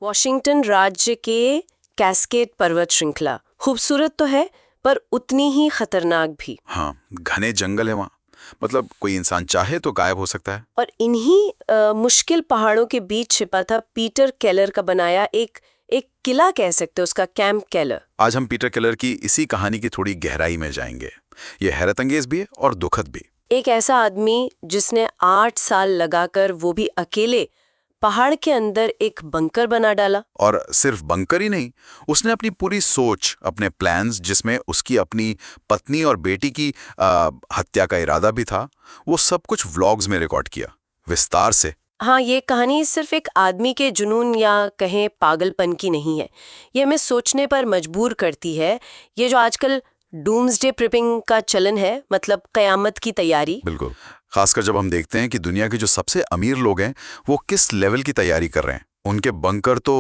Washington राज्य के cascade पर्वत श्रृंखला खूबसूरत तो है पर उतनी ही खतरनाक भी। हाँ, घने जंगल है वहाँ। मतलब कोई इंसान चाहे तो गायब हो सकता है। और इन्हीं मुश्किल पहाड़ों के बीच छिपा था पीटर केलर का बनाया एक एक किला कह सकते हो, उसका कैंप केलर। आज हम पीटर केलर की इसी कहानी की थोड़ी गहराई में जाएंगे। ये हैरतअंगेज भी है और दुखद भी। एक ऐसा आदमी जिसने 8 साल लगाकर, वो भी अकेले, पहाड़ के अंदर एक बंकर बना डाला। और सिर्फ बंकर ही नहीं, उसने अपनी पूरी सोच, अपने प्लान्स, जिसमें उसकी अपनी पत्नी और बेटी की हत्या का इरादा भी था, वो सब कुछ व्लॉग्स में रिकॉर्ड किया, विस्तार से। हाँ, ये कहानी सिर्फ एक आदमी के जुनून या कहें पागलपन की नहीं है। ये हमें सोचने पर मजबूर करती है। ये जो आजकल डूम्सडे प्रिपिंग का चलन है, मतलब कयामत की तैयारी। बिल्कुल। खासकर जब हम देखते हैं कि दुनिया के जो सबसे अमीर लोग हैं वो किस लेवल की तैयारी कर रहे हैं। उनके बंकर तो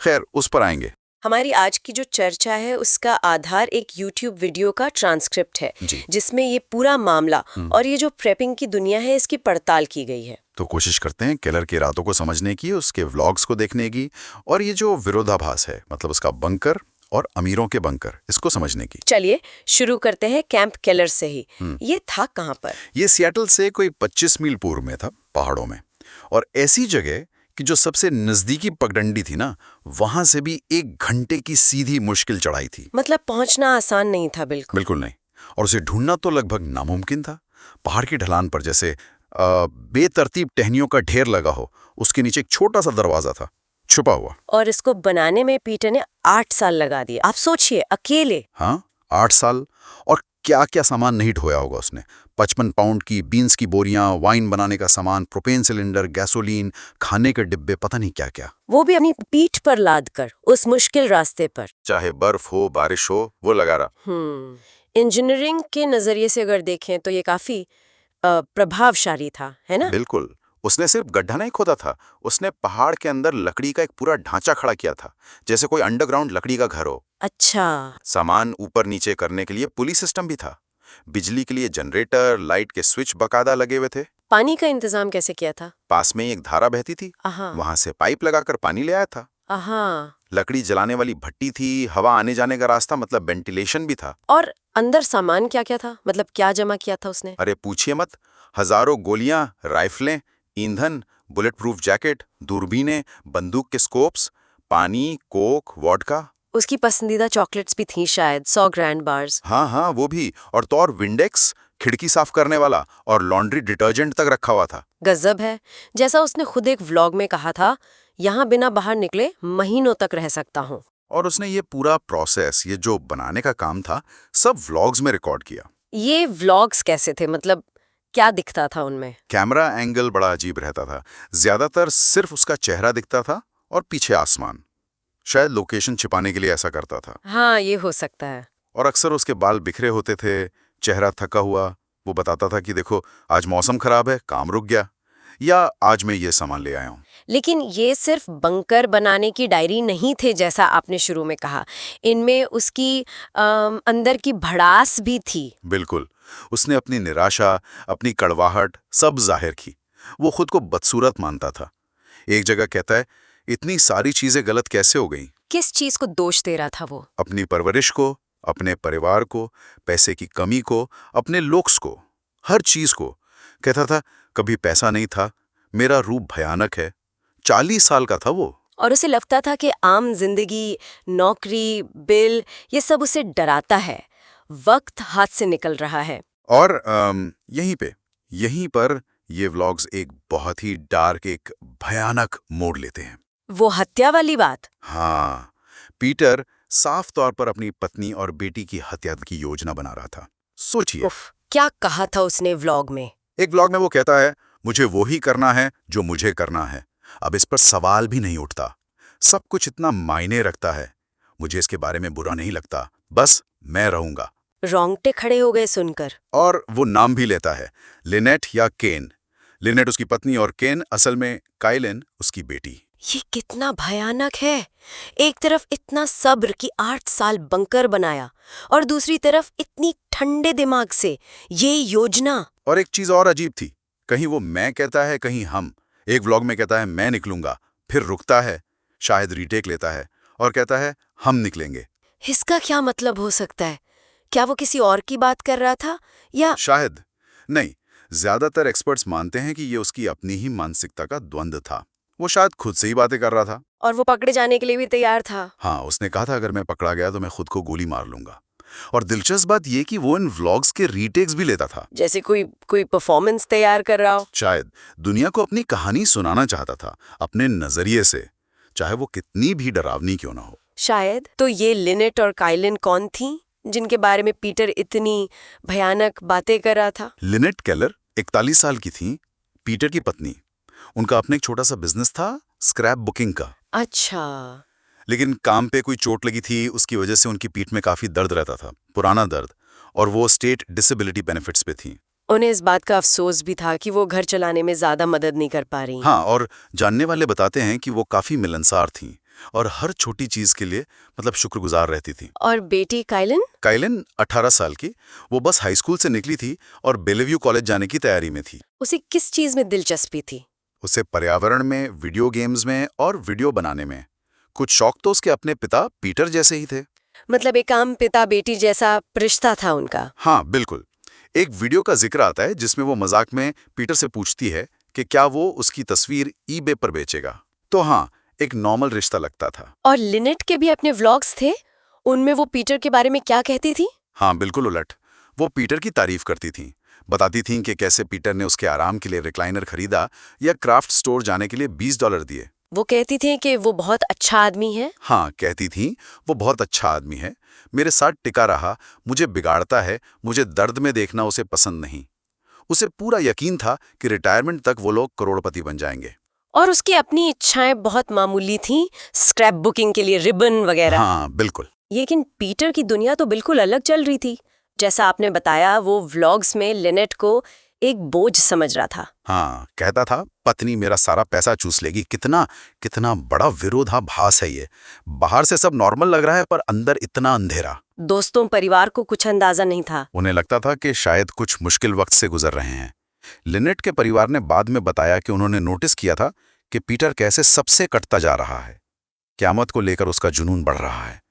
खैर उस पर आएंगे। हमारी आज की जो चर्चा है उसका आधार एक YouTube वीडियो का ट्रांसक्रिप्ट है, जी। जिसमें ये पूरा मामला और ये जो प्रेपिंग की दुनिया है इसकी पड़ताल की गई है। तो कोशिश करते हैं केलर के इरादों को समझने की, उसके व्लॉग्स को देखने की, और ये जो विरोधाभास है, मतलब उसका बंकर और अमीरों के बंकर, इसको समझने की। चलिए शुरू करते हैं कैंप केलर से ही। ये था कहाँ पर? ये सियाटल से कोई 25 मील पूर्व में था, पहाड़ों में। और ऐसी जगह कि जो सबसे नजदीकी पगडंडी थी ना, वहां से भी 1 घंटे की सीधी मुश्किल चढ़ाई थी। मतलब पहुंचना आसान नहीं था। बिल्कुल बिल्कुल नहीं। और उसे ढूंढना तो लगभग नामुमकिन था। पहाड़ की ढलान पर जैसे बेतरतीब टहनियों का ढेर लगा हो, उसके नीचे एक छोटा सा दरवाजा था, छुपा हुआ। और इसको बनाने में पीटर ने 8 साल लगा दिए। आप सोचिए, अकेले। हाँ, 8 साल। और क्या क्या सामान नहीं ढोया होगा उसने। 55 पाउंड की बीन्स की बोरियां, वाइन बनाने का सामान, प्रोपेन सिलेंडर, गैसोलीन, खाने के डिब्बे, पता नहीं क्या क्या। वो भी अपनी पीठ पर लाद कर उस मुश्किल रास्ते पर। चाहे बर्फ हो, बारिश हो, वो लगा रहा। इंजीनियरिंग के नजरिए से अगर देखें तो ये काफी प्रभावशाली था, है ना? बिल्कुल। उसने सिर्फ गड्ढा नहीं खोदा था, उसने पहाड़ के अंदर लकड़ी का एक पूरा ढांचा खड़ा किया था, जैसे कोई अंडरग्राउंड लकड़ी का घर हो। अच्छा। सामान ऊपर नीचे करने के लिए पुली सिस्टम भी था। बिजली के लिए जनरेटर, लाइट के स्विच बकायदा लगे हुए थे। पानी का इंतजाम कैसे किया था? पास में ही एक धारा बहती थी, आहा। वहां से पाइप लगाकर पानी ले आया था। आहा। लकड़ी जलाने वाली भट्टी थी, हवा आने जाने का रास्ता, मतलब वेंटिलेशन भी था। और अंदर सामान क्या क्या था, मतलब क्या जमा किया था उसने? अरे पूछिए मत। हजारों गोलियां, राइफलें, ईंधन, बुलेट प्रूफ जैकेट, दूरबीनें, बंदूक के स्कोप्स, पानी, कोक, वोडका। उसकी पसंदीदा चॉकलेट्स भी थी शायद, 100 ग्रैंड बार्स। हाँ हाँ, वो भी। और तो और विंडेक्स, खिड़की साफ करने वाला, और लॉन्ड्री डिटर्जेंट तक रखा हुआ था। गजब है। जैसा उसने खुद एक व्लॉग में कहा था, यहाँ बिना बाहर निकले महीनों तक रह सकता हूँ। और उसने ये पूरा प्रोसेस, ये जो बनाने का काम था, सब व्लॉग्स में रिकॉर्ड किया। ये व्लॉग्स कैसे थे, मतलब क्या दिखता था उनमें? कैमरा एंगल बड़ा अजीब रहता था। ज्यादातर सिर्फ उसका चेहरा दिखता था और पीछे आसमान। शायद लोकेशन छिपाने के लिए ऐसा करता था। हाँ, ये हो सकता है। और अक्सर उसके बाल बिखरे होते थे, चेहरा थका हुआ। वो बताता था कि देखो, आज मौसम खराब है, काम रुक गया, या आज मैं ये सामान ले आया हूँ। लेकिन ये सिर्फ बंकर बनाने की डायरी नहीं थे, जैसा आपने शुरू में कहा। इनमें उसकी अंदर की भड़ास भी थी। बिल्कुल। उसने अपनी निराशा, अपनी कड़वाहट सब जाहिर की। वो खुद को बदसूरत मानता था। एक जगह कहता है, इतनी सारी चीजें गलत कैसे हो गई। किस चीज को दोष दे रहा था वो? अपनी परवरिश को, अपने परिवार को, पैसे की कमी को, अपने लुक्स को, हर चीज को। कहता था, कभी पैसा नहीं था, मेरा रूप भयानक है। 40 साल का था वो। और उसे लगता था कि आम जिंदगी, नौकरी, बिल, ये सब उसे डराता है। वक्त हाथ से निकल रहा है। और यहीं पर ये व्लॉग्स एक बहुत ही डार्क, एक भयानक मोड़ लेते हैं। वो हत्या वाली बात। हाँ, पीटर साफ तौर पर अपनी पत्नी और बेटी की हत्या की योजना बना रहा था। सोचिए। उफ, क्या कहा था उसने व्लॉग में? एक व्लॉग में वो कहता है, मुझे वो ही करना है जो मुझे करना है। अब इस पर सवाल भी नहीं उठता। सब कुछ इतना मायने रखता है। मुझे इसके बारे में बुरा नहीं लगता, बस मैं रहूंगा। रोंगटे खड़े हो गए सुनकर। और वो नाम भी लेता है, लिनेट या केन। लिनेट उसकी पत्नी और केन असल में काइलिन उसकी बेटी। ये कितना भयानक है। एक तरफ इतना सब्र कि 8 साल बंकर बनाया, और दूसरी तरफ इतनी ठंडे दिमाग से ये योजना। और एक चीज और अजीब थी, कहीं वो मैं कहता है, कहीं हम। एक व्लॉग में कहता है मैं निकलूंगा, फिर रुकता है। शायद रीटेक लेता है और कहता है हम निकलेंगे। इसका क्या मतलब हो सकता है? क्या वो किसी और की बात कर रहा था या शायद नहीं, ज्यादातर एक्सपर्ट्स मानते हैं कि ये उसकी अपनी ही मानसिकता का द्वंद्व था। वो शायद खुद से ही बातें कर रहा था। और वो पकड़े जाने के लिए भी तैयार था? हाँ, उसने कहा था अगर मैं पकड़ा गया तो मैं खुद को गोली मार लूंगा। और दिलचस्प बात ये कि वो इन व्लॉग्स के रीटेक्स भी लेता था। जैसे कोई परफॉर्मेंस तैयार कर रहा हो। शायद दुनिया को अपनी कहानी सुनाना चाहता था, अपने नजरिए से, चाहे वो कितनी भी डरावनी क्यों ना हो। शायद। तो ये लिनेट और काइलिन कौन थी जिनके बारे में पीटर इतनी भयानक बातें कर रहा था? लिनेट केलर 41 साल की थी, पीटर की पत्नी। उनका अपना एक छोटा सा बिजनेस था, स्क्रैप बुकिंग का। अच्छा। लेकिन काम पे कोई चोट लगी थी, उसकी वजह से उनकी पीठ में काफी दर्द रहता था, पुराना दर्द, और वो स्टेट डिसेबिलिटी बेनिफिट्स पे थी। उन्हें इस बात का अफसोस भी था कि वो घर चलाने में ज्यादा मदद नहीं कर पा रही। हाँ, और जानने वाले बताते हैं कि वो काफी मिलनसार थीं और हर छोटी चीज के लिए मतलब शुक्रगुजार रहती थी। और बेटी काइलिन? काइलिन 18 साल की, वो बस हाई स्कूल से निकली थी और बेलेव्यू कॉलेज जाने की तैयारी में थी। उसे किस चीज में दिलचस्पी थी? उसे पर्यावरण में, वीडियो गेम्स में और वीडियो बनाने में। कुछ शौक तो उसके अपने पिता पीटर जैसे ही थे। मतलब एक आम पिता बेटी जैसा रिश्ता था उनका। हाँ, बिल्कुल। एक वीडियो का जिक्र आता है जिसमें वो मजाक में पीटर से पूछती है कि क्या वो उसकी तस्वीर ईबे पर बेचेगा। तो हाँ, एक नॉर्मल रिश्ता लगता था। और लिनेट के भी अपने व्लॉग्स थे, उनमें वो पीटर के बारे में क्या कहती थी? हाँ, बिल्कुल उलट। वो पीटर की तारीफ करती थीं, बताती थीं कि कैसे पीटर ने उसके आराम के लिए रिक्लाइनर खरीदा या क्राफ्ट स्टोर जाने के लिए $20 दिए। वो कहती थी कि वो बहुत अच्छा आदमी है। हाँ, कहती थीं वो बहुत अच्छा आदमी है, मेरे साथ टिका रहा, मुझे बिगाड़ता है, मुझे दर्द में देखना उसे पसंद नहीं। उसे पूरा यकीन था कि रिटायरमेंट तक वो लोग करोड़पति बन जाएंगे। और उसकी अपनी इच्छाएं बहुत मामूली थीं, स्क्रैप बुकिंग के लिए रिबन वगैरह। हाँ, बिल्कुल। लेकिन पीटर की दुनिया तो बिल्कुल अलग चल रही थी। जैसा आपने बताया, वो व्लॉग्स में लिनेट को एक बोझ समझ रहा था। हाँ, कहता था पत्नी मेरा सारा पैसा चूस लेगी। कितना कितना बड़ा विरोधाभास है ये। बाहर से सब नॉर्मल लग रहा है पर अंदर इतना अंधेरा। दोस्तों, परिवार को कुछ अंदाजा नहीं था। उन्हें लगता था कि शायद कुछ मुश्किल वक्त से गुजर रहे हैं। लिनेट के परिवार ने बाद में बताया कि उन्होंने नोटिस किया था कि पीटर कैसे सबसे कटता जा रहा है। क़यामत को लेकर उसका जुनून बढ़ रहा है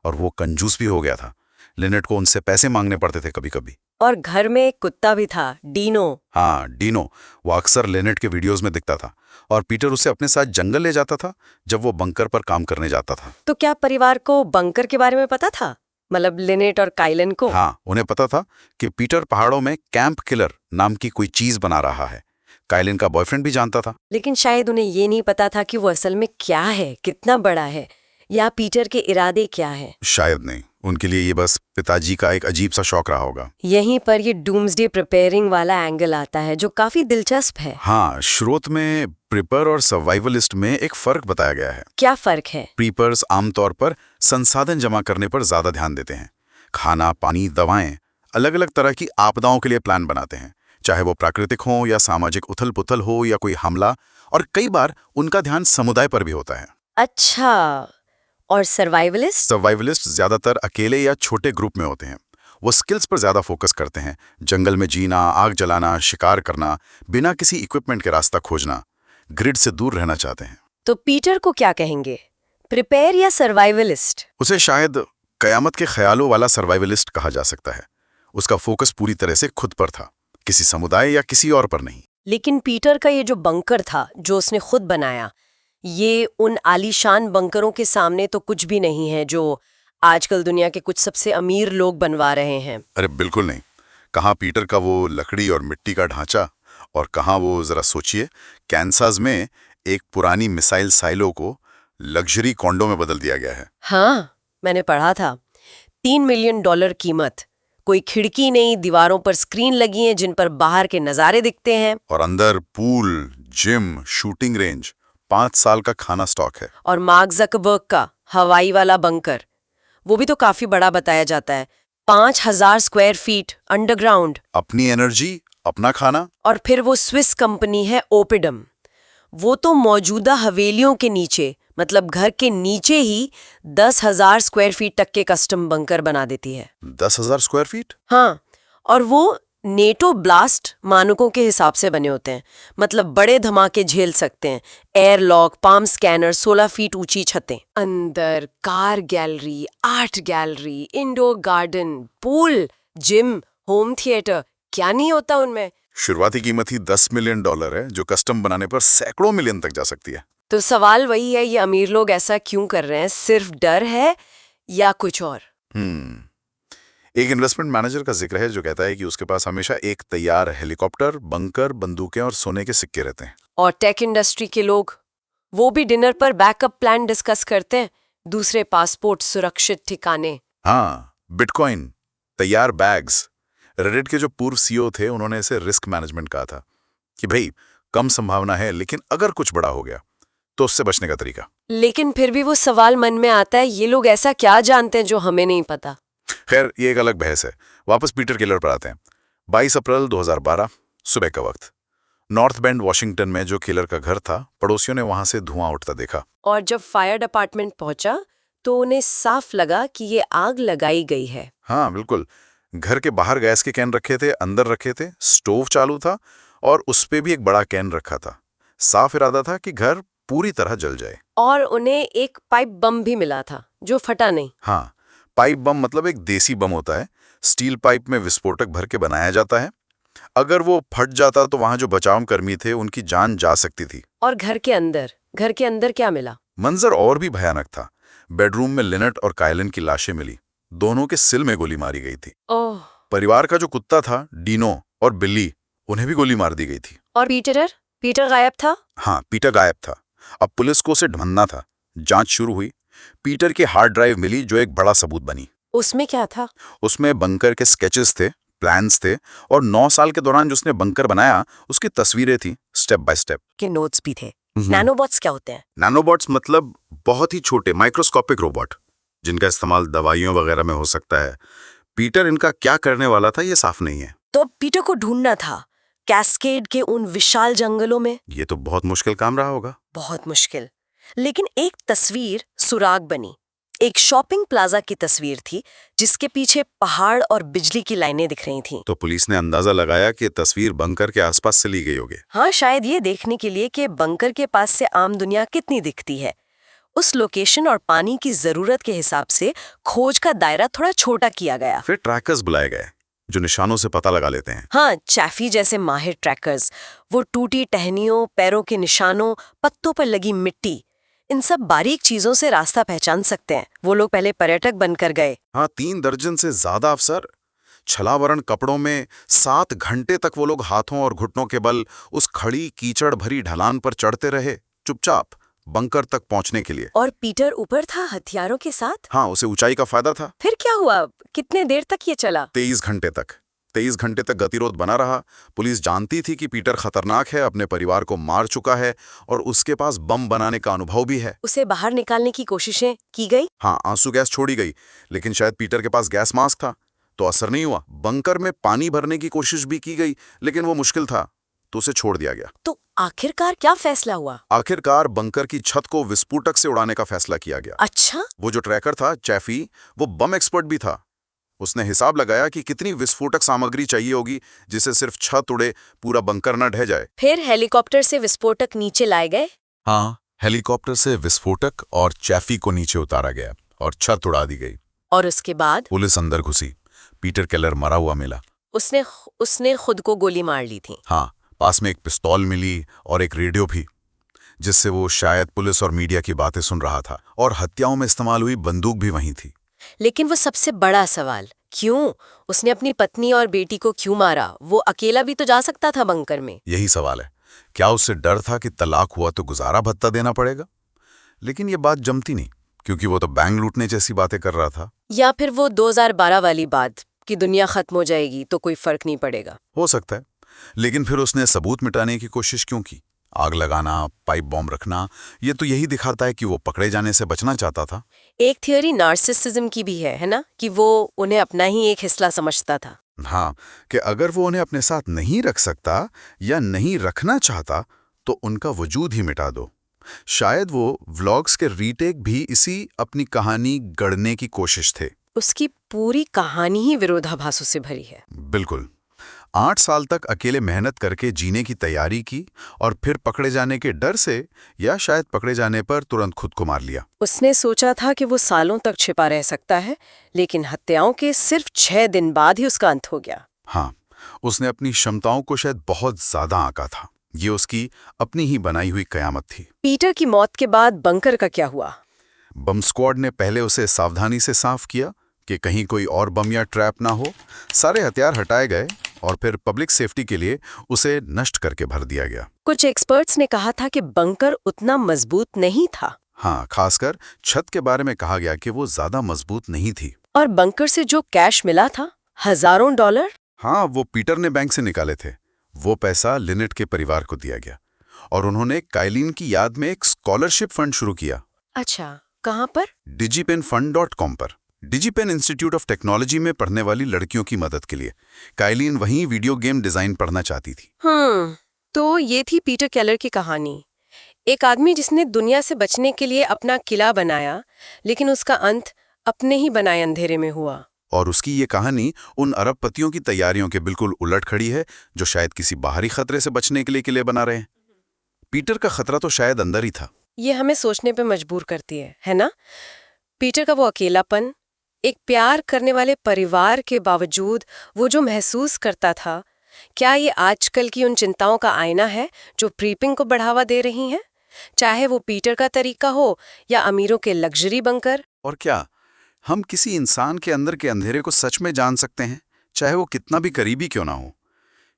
और वो कंजूस भी हो गया था। लिनेट को उनसे पैसे मांगने पड़ते थे कभी-कभी। और घर में एक कुत्ता भी था, डीनो। हाँ, डीनो। वो अक्सर लिनेट के वीडियोस में दिखता था और पीटर उसे अपने साथ जंगल ले जाता था जब वो बंकर पर काम करने जाता था। तो क्या परिवार को बंकर के बारे में पता था? मतलब लिनेट और काइलिन को? हाँ, उन्हें पता था कि पीटर पहाड़ों में कैंप किलर नाम की कोई चीज बना रहा है। काइलिन का बॉयफ्रेंड भी जानता था। लेकिन शायद उन्हें ये नहीं पता था कि वो असल में क्या है, कितना बड़ा है, या पीटर के इरादे क्या है। शायद नहीं, उनके लिए ये बस पिताजी का एक अजीब सा शौक रहा होगा। यहीं पर ये डूम्सडे प्रिपेयरिंग वाला एंगल आता है जो काफी दिलचस्प है। हाँ, स्रोत में प्रिपर और सर्वाइवलिस्ट में एक फर्क बताया गया है। क्या फर्क है? प्रीपर्स आमतौर पर संसाधन जमा करने पर ज्यादा ध्यान देते हैं। खाना, पानी, दवाएं, अलग अलग तरह की आपदाओं के लिए प्लान बनाते हैं, चाहे वो प्राकृतिक हो या सामाजिक उथल पुथल हो या कोई हमला। और कई बार उनका ध्यान समुदाय पर भी होता है। अच्छा, और सर्वाइवलिस्ट? सर्वाइवलिस्ट ज्यादातर अकेले या छोटे ग्रुप में होते हैं। वो स्किल्स पर ज्यादा फोकस करते हैं, जंगल में जीना, आग जलाना, शिकार करना, बिना किसी इक्विपमेंट के रास्ता खोजना, ग्रिड से दूर रहना चाहते हैं। तो पीटर को क्या कहेंगे, प्रिपेयर या सर्वाइवलिस्ट? उसे शायद कयामत के ख्यालों वाला सर्वाइवलिस्ट कहा जा सकता है। उसका फोकस पूरी तरह से खुद पर था, किसी समुदाय या किसी और पर नहीं। लेकिन पीटर का ये जो बंकर था जो उसने खुद बनाया, ये उन आलीशान बंकरों के सामने तो कुछ भी नहीं है जो आजकल दुनिया के कुछ सबसे अमीर लोग बनवा रहे हैं। अरे बिल्कुल नहीं। कहाँ पीटर का वो लकड़ी और मिट्टी का ढांचा, और कहाँ वो, जरा सोचिए, कैंसास में एक पुरानी मिसाइल साइलो को लग्जरी कॉन्डो में बदल दिया गया है। हाँ, मैंने पढ़ा था। $3 मिलियन कीमत। कोई खिड़की नहीं, दीवारों पर स्क्रीन लगी हैं जिन पर बाहर के नज़ारे दिखते हैं। और अंदर पूल, जिम, शूटिंग रेंज, 5 साल का खाना स्टॉक है। और मार्क ज़करबर्ग का हवाई वाला बंकर, वो भी तो काफी बड़ा बताया जाता है। 5000 स्क्वायर फीट अंडरग्राउंड। अपनी एनर्जी, अपना खाना। और फिर वो स्विस कंपनी है ओपिडम, वो तो मौजूदा हवेलियों के नीचे, मतलब घर के नीचे ही 10,000 स्क्वायर फीट तक के कस्टम बंकर बना देती है। 10,000 स्क्वायर फीट? हाँ, और वो नेटो ब्लास्ट मानकों के हिसाब से बने होते हैं, मतलब बड़े धमाके झेल सकते हैं। एयरलॉक, पाम स्कैनर, 16 फीट ऊंची छतें, अंदर car gallery, art gallery, indoor garden, pool, gym, home theatre, क्या नहीं होता उनमें। शुरुआती कीमत ही $10 मिलियन है, जो कस्टम बनाने पर सैकड़ों मिलियन तक जा सकती है। तो सवाल वही है, ये अमीर लोग ऐसा क्यों कर रहे हैं? सिर्फ डर है या कुछ और? एक इन्वेस्टमेंट मैनेजर का जिक्र है जो कहता है कि उसके पास हमेशा एक तैयार हेलीकॉप्टर, बंकर, बंदूकें और सोने के सिक्के रहते हैं। और टेक इंडस्ट्री के लोग, वो भी डिनर पर बैकअप प्लान डिस्कस करते हैं, दूसरे पासपोर्ट, सुरक्षित ठिकाने। हाँ, बिटकॉइन, तैयार बैग्स। रेडिट के जो पूर्व सीईओ थे उन्होंने इसे रिस्क मैनेजमेंट कहा था कि भाई कम संभावना है, लेकिन अगर कुछ बड़ा हो गया तो उससे बचने का तरीका। लेकिन फिर भी वो सवाल मन में आता है, ये लोग ऐसा क्या जानते हैं जो हमें नहीं पता? खैर, ये एक अलग बहस है। वापस पीटर केलर पर आते हैं। 22 अप्रैल 2012 सुबह का वक्त, नॉर्थ बेंड वॉशिंगटन में जो केलर का घर था, पड़ोसियों ने वहां से धुआं उठता देखा। और जब फायर डिपार्टमेंट पहुंचा तो उन्हें साफ लगा कि ये आग लगाई गई है। हाँ बिल्कुल, घर के बाहर गैस के कैन रखे थे, अंदर रखे थे, स्टोव चालू था और उस पे भी एक बड़ा कैन रखा था। साफ इरादा था कि घर पूरी तरह जल जाए। और उन्हें एक पाइप बम भी मिला था जो फटा नहीं। हाँ, पाइप बम मतलब एक देसी बम होता है। स्टील पाइप में विस्फोटक भर के बनाया जाता है। अगर वो फट जाता तो वहां जो बचाव कर्मी थे उनकी जान जा सकती थी। और घर के अंदर क्या मिला? मंजर और भी भयानक था। बेडरूम में लिनेट और कायलन की लाशें मिली। दोनों के सिल में गोली मारी गई थी। ओह। परिवार का जो कुत्ता था, डीनो और बिल्ली, उन्हें भी गोली मार दी गई थी। और पीटर गायब था। हाँ, पीटर गायब था। अब पुलिस को उसे ढूंढना था। जांच शुरू हुई। पीटर की हार्ड ड्राइव मिली जो एक बड़ा सबूत बनी। उसमें क्या था? उसमें बंकर के स्केचेस थे, प्लान्स थे और 9 साल के दौरान जो उसने बंकर बनाया उसकी तस्वीरें थी, स्टेप बाय स्टेप के नोट्स भी थे। नैनोबॉट्स क्या होते हैं? नैनोबॉट्स मतलब बहुत ही छोटे माइक्रोस्कोपिक रोबोट, जिनका इस्तेमाल दवाइयों वगैरह में हो सकता है। पीटर इनका क्या करने वाला था ये साफ नहीं है। तो पीटर को ढूंढना था कैस्केड के उन विशाल जंगलों में। ये तो बहुत मुश्किल काम रहा होगा। बहुत मुश्किल। लेकिन एक तस्वीर सुराग बनी। एक शॉपिंग प्लाजा की तस्वीर थी जिसके पीछे पहाड़ और बिजली की लाइनें दिख रही थीं। तो पुलिस ने अंदाजा लगाया कि तस्वीर बंकर के आसपास से ली गई होगी। हाँ, शायद ये देखने के लिए कि बंकर के पास से आम दुनिया कितनी दिखती है। उस लोकेशन और पानी की जरूरत के हिसाब से खोज का दायरा थोड़ा छोटा किया गया। फिर ट्रैकर्स बुलाए गए जो निशानों से पता लगा लेते हैं। हाँ, चैफी जैसे माहिर ट्रैकर्स, वो टूटी टहनियों, पैरों के निशानों, पत्तों पर लगी मिट्टी, इन सब बारीक चीजों से रास्ता पहचान सकते हैं। वो लोग पहले पर्यटक बनकर गए। हाँ, 3 दर्जन से ज्यादा अफसर छलावरण कपड़ों में 7 घंटे तक वो लोग हाथों और घुटनों के बल उस खड़ी कीचड़ भरी ढलान पर चढ़ते रहे, चुपचाप बंकर तक पहुंचने के लिए। और पीटर ऊपर था हथियारों के साथ। हाँ, उसे ऊंचाई का फायदा था। फिर क्या हुआ? कितने देर तक ये चला? 23 घंटे तक। 23 घंटे तक गतिरोध बना रहा। पुलिस जानती थी कि पीटर खतरनाक है, अपने परिवार को मार चुका है और उसके पास बम बनाने का अनुभव भी है। उसे बाहर निकालने की कोशिशें की गई। हाँ, आंसू गैस छोड़ी गई, लेकिन शायद पीटर के पास गैस मास्क था तो असर नहीं हुआ। बंकर में पानी भरने की कोशिश भी की गई, लेकिन वो मुश्किल था तो उसे छोड़ दिया गया। तो आखिरकार क्या फैसला हुआ? आखिरकार बंकर की छत को विस्फोटक से उड़ाने का फैसला किया गया। अच्छा। वो जो ट्रैकर था, चैफी, वो बम एक्सपर्ट भी था। उसने हिसाब लगाया कि कितनी विस्फोटक सामग्री चाहिए होगी जिससे सिर्फ छत उड़े, पूरा बंकर न ढह जाए। फिर हेलीकॉप्टर से विस्फोटक नीचे लाए गए। हाँ, हेलीकॉप्टर से विस्फोटक और चैफी को नीचे उतारा गया और छत उड़ा दी गई। और उसके बाद पुलिस अंदर घुसी। पीटर केलर मरा हुआ मिला। उसने खुद को गोली मार ली थी। हाँ, पास में एक पिस्तौल मिली और एक रेडियो भी, जिससे वो शायद पुलिस और मीडिया की बातें सुन रहा था। और हत्याओं में इस्तेमाल हुई बंदूक भी वहीं थी। लेकिन वो सबसे बड़ा सवाल, क्यों? उसने अपनी पत्नी और बेटी को क्यों मारा? वो अकेला भी तो जा सकता था बंकर में। यही सवाल है। क्या उससे डर था कि तलाक हुआ तो गुजारा भत्ता देना पड़ेगा? लेकिन ये बात जमती नहीं, क्योंकि वो तो बैंक लूटने जैसी बातें कर रहा था। या फिर वो 2012 वाली बात कि दुनिया खत्म हो जाएगी तो कोई फर्क नहीं पड़ेगा। हो सकता है, लेकिन फिर उसने सबूत मिटाने की कोशिश क्यों की? आग लगाना, पाइप बॉम्ब रखना, ये तो यही दिखाता है कि वो पकड़े जाने से बचना चाहता था। एक थियोरी नार्सिसिज्म की भी है ना, कि वो उन्हें अपना ही एक हिस्सा समझता था। हाँ, कि अगर वो उन्हें अपने साथ नहीं रख सकता या नहीं रखना चाहता तो उनका वजूद ही मिटा दो। शायद वो व्लॉग्स के रीटेक भी इसी अपनी कहानी गढ़ने की कोशिश थे। उसकी पूरी कहानी ही विरोधाभासों से भरी है। बिल्कुल। 8 साल तक अकेले मेहनत करके जीने की तैयारी की और फिर पकड़े जाने के डर से या शायद पकड़े जाने पर तुरंत खुद को मार लिया। उसने सोचा था कि वो सालों तक छिपा रह सकता है, लेकिन हत्याओं के सिर्फ 6 दिन बाद ही उसका अंत हो गया। हाँ, उसने अपनी क्षमताओं को शायद बहुत ज्यादा आंका था। ये उसकी अपनी ही बनाई हुई कयामत थी। पीटर की मौत के बाद बंकर का क्या हुआ? बम स्क्वाड ने पहले उसे सावधानी से साफ किया कि कहीं कोई और बम या ट्रैप ना हो। सारे हथियार हटाए गए और फिर पब्लिक सेफ्टी के लिए उसे नष्ट करके भर दिया गया। कुछ एक्सपर्ट्स ने कहा था कि बंकर उतना मजबूत नहीं था। हाँ, खासकर छत के बारे में कहा गया कि वो ज्यादा मजबूत नहीं थी। और बंकर से जो कैश मिला था, हजारों डॉलर। हाँ, वो पीटर ने बैंक से निकाले थे। वो पैसा लिनेट के परिवार को दिया गया और उन्होंने काइलिन की याद में एक स्कॉलरशिप फंड शुरू किया। अच्छा, कहाँ पर? digipenfund.com पर। डिजीपेन इंस्टीट्यूट ऑफ टेक्नोलॉजी में पढ़ने वाली लड़कियों की मदद के लिए। काइलिन वहीं वीडियो गेम डिजाइन पढ़ना चाहती थी। तो ये थी पीटर केलर की कहानी। एक आदमी जिसने दुनिया से बचने के लिए अपना किला बनाया, लेकिन उसका अंत अपने ही बनाए अंधेरे में हुआ। और उसकी ये कहानी उन अरबपतियों की तैयारियों के बिल्कुल उलट खड़ी है, जो शायद किसी बाहरी खतरे से बचने के लिए किले बना रहे हैं। पीटर का खतरा तो शायद अंदर ही था। ये हमें सोचने पे मजबूर करती है ना? पीटर का वो अकेलापन, एक प्यार करने वाले परिवार के बावजूद वो जो महसूस करता था, क्या ये आजकल की उन चिंताओं का आईना है जो प्रीपिंग को बढ़ावा दे रही हैं? चाहे वो पीटर का तरीका हो या अमीरों के लग्जरी बंकर। और क्या हम किसी इंसान के अंदर के अंधेरे को सच में जान सकते हैं, चाहे वो कितना भी करीबी क्यों ना हो?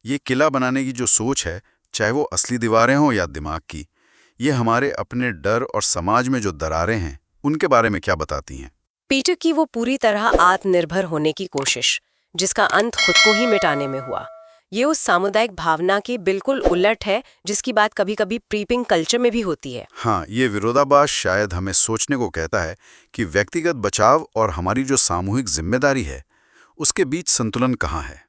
ये किला बनाने की जो सोच है, चाहे वो असली दीवारें हों या दिमाग की, ये हमारे अपने डर और समाज में जो दरारें हैं, उनके बारे में क्या बताती हैं? पीटर की वो पूरी तरह आत्मनिर्भर होने की कोशिश, जिसका अंत खुद को ही मिटाने में हुआ, ये उस सामुदायिक भावना की बिल्कुल उलट है जिसकी बात कभी-कभी प्रीपिंग कल्चर में भी होती है। हाँ, ये विरोधाभास शायद हमें सोचने को कहता है कि व्यक्तिगत बचाव और हमारी जो सामूहिक जिम्मेदारी है, उसके बीच संतुलन कहाँ है।